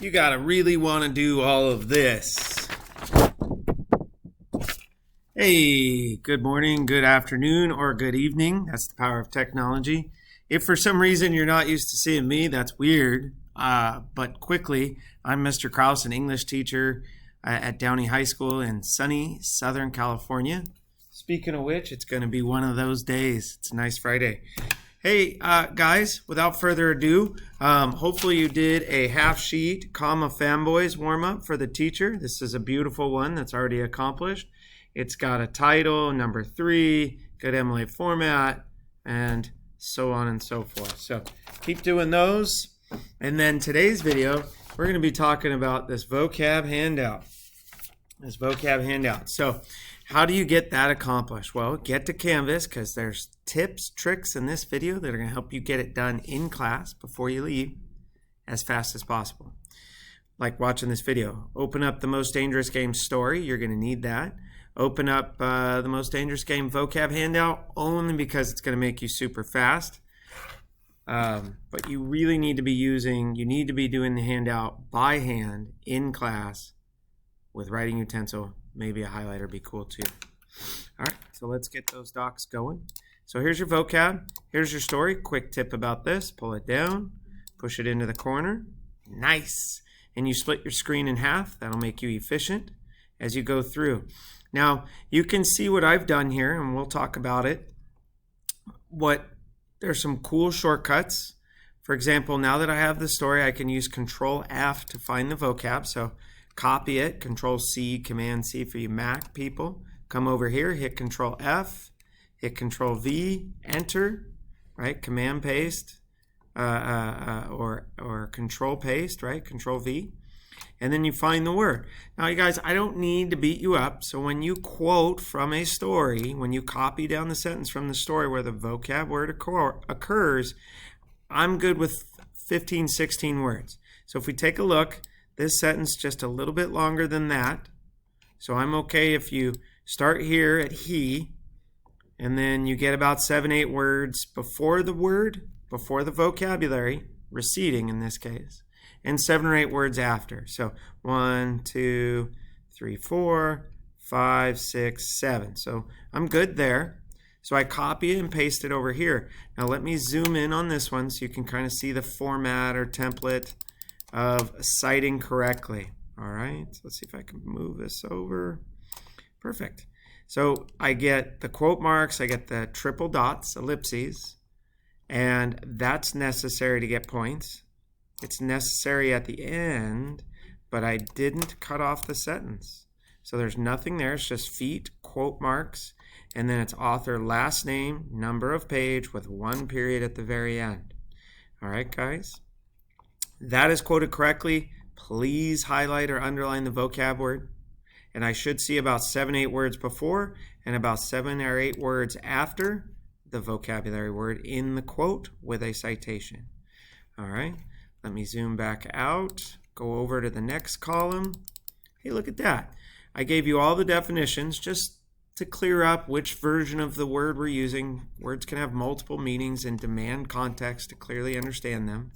You gotta really want to do all of this. Hey, good morning, good afternoon, or good evening. That's the power of technology. If for some reason you're not used to seeing me, that's weird. But quickly, I'm Mr. Krause, an English teacher at Downey High School in sunny Southern California. Speaking of which, it's going to be one of those days. It's a nice Friday. Hey, guys, without further ado, hopefully you did a half sheet, fanboys warm-up for the teacher. This is a beautiful one that's already accomplished. It's got a title, number 3, good MLA format, and so on and so forth. So keep doing those. And then today's video, we're going to be talking about this vocab handout. So how do you get that accomplished? Well, get to Canvas because there's tips, tricks in this video that are going to help you get it done in class before you leave as fast as possible. Like watching this video. Open up the Most Dangerous Game story. You're going to need that. Open up the Most Dangerous Game vocab handout only because it's going to make you super fast. But you really need to be doing the handout by hand in class with writing utensil. Maybe a highlighter would be cool too. All right, so let's get those docs going. So here's your vocab. Here's your story. Quick tip about this. Pull it down. Push it into the corner. Nice. And you split your screen in half. That'll make you efficient as you go through. Now, you can see what I've done here, and we'll talk about it. There's some cool shortcuts. For example, now that I have the story, I can use Control F to find the vocab. So copy it, Control C, Command C for you Mac people. Come over here, hit Control F, hit Control V, enter, right? Command paste, or Control paste, right? Control V. And then you find the word. Now, you guys, I don't need to beat you up. So when you quote from a story, when you copy down the sentence from the story where the vocab word occurs, I'm good with 15, 16 words. So if we take a look, this sentence just a little bit longer than that. So I'm okay if you start here at he, and then you get about 7, 8 words before the word, before the vocabulary, receding in this case, and 7 or 8 words after. So 1, 2, 3, 4, 5, 6, 7. So I'm good there. So I copy it and paste it over here. Now let me zoom in on this one so you can kind of see the format or template of citing correctly. All right, so let's see if I can move this over. Perfect. So I get the quote marks, I get the triple dots, ellipses, and that's necessary to get points. It's necessary at the end, but I didn't cut off the sentence. So there's nothing there, it's just feet, quote marks, and then it's author, last name, number of page with 1 period at the very end. All right, guys? That is quoted correctly. Please highlight or underline the vocab word. And I should see about 7, 8 words before and about 7 or 8 words after the vocabulary word in the quote with a citation. All right. Let me zoom back out. Go over to the next column. Hey, look at that. I gave you all the definitions just to clear up which version of the word we're using. Words can have multiple meanings and demand context to clearly understand them.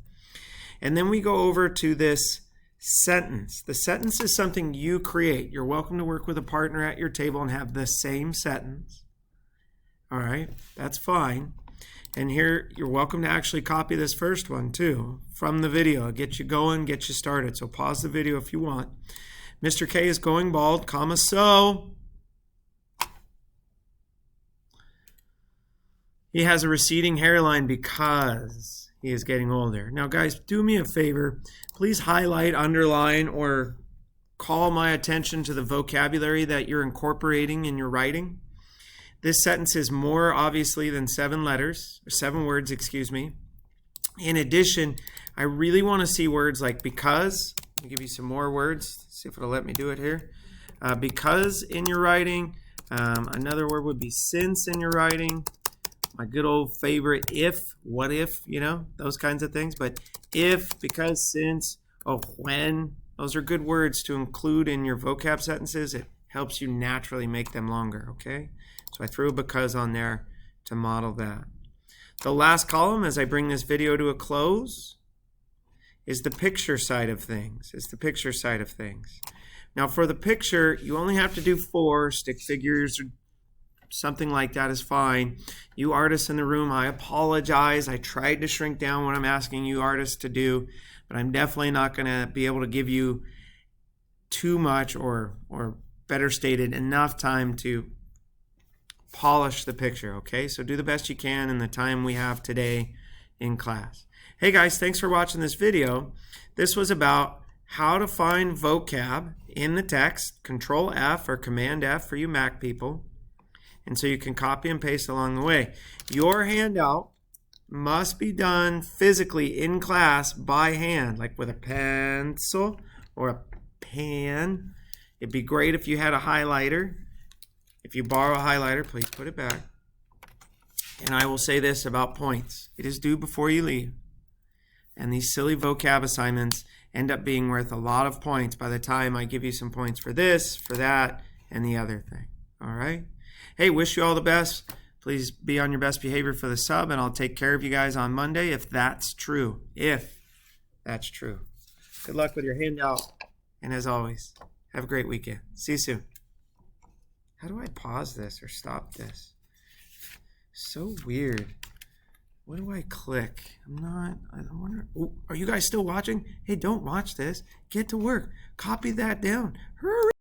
And then we go over to this sentence. The sentence is something you create. You're welcome to work with a partner at your table and have the same sentence. All right, that's fine. And here, you're welcome to actually copy this first one too from the video. Get you going, get you started. So pause the video if you want. Mr. K is going bald, comma, so he has a receding hairline because he is getting older. Now, guys, do me a favor. Please highlight, underline, or call my attention to the vocabulary that you're incorporating in your writing. This sentence is more obviously than 7 words, excuse me. In addition, I really want to see words like because. I'll give you some more words. See if it'll let me do it here. Because in your writing. Another word would be since in your writing. My good old favorite if, what if, you know, those kinds of things. But if, because, since, when, those are good words to include in your vocab sentences. It helps you naturally make them longer, okay? So I threw a because on there to model that. The last column, as I bring this video to a close, is the picture side of things. It's the picture side of things. Now for the picture, you only have to do 4. Stick figures or something like that is fine. You artists in the room, I apologize. I tried to shrink down what I'm asking you artists to do, but I'm definitely not going to be able to give you too much, or better stated, enough time to polish the picture, okay? So do the best you can in the time we have today in class. Hey guys, thanks for watching this video. This was about how to find vocab in the text, Control F or Command F for you Mac people, and so you can copy and paste along the way. Your handout must be done physically in class by hand, like with a pencil or a pen. It'd be great if you had a highlighter. If you borrow a highlighter, please put it back. And I will say this about points. It is due before you leave. And these silly vocab assignments end up being worth a lot of points by the time I give you some points for this, for that, and the other thing. All right? Hey, wish you all the best. Please be on your best behavior for the sub, and I'll take care of you guys on Monday if that's true. If that's true. Good luck with your handout. And as always, have a great weekend. See you soon. How do I pause this or stop this? So weird. What do I click? I wonder. Oh, are you guys still watching? Hey, don't watch this. Get to work. Copy that down. Hurry.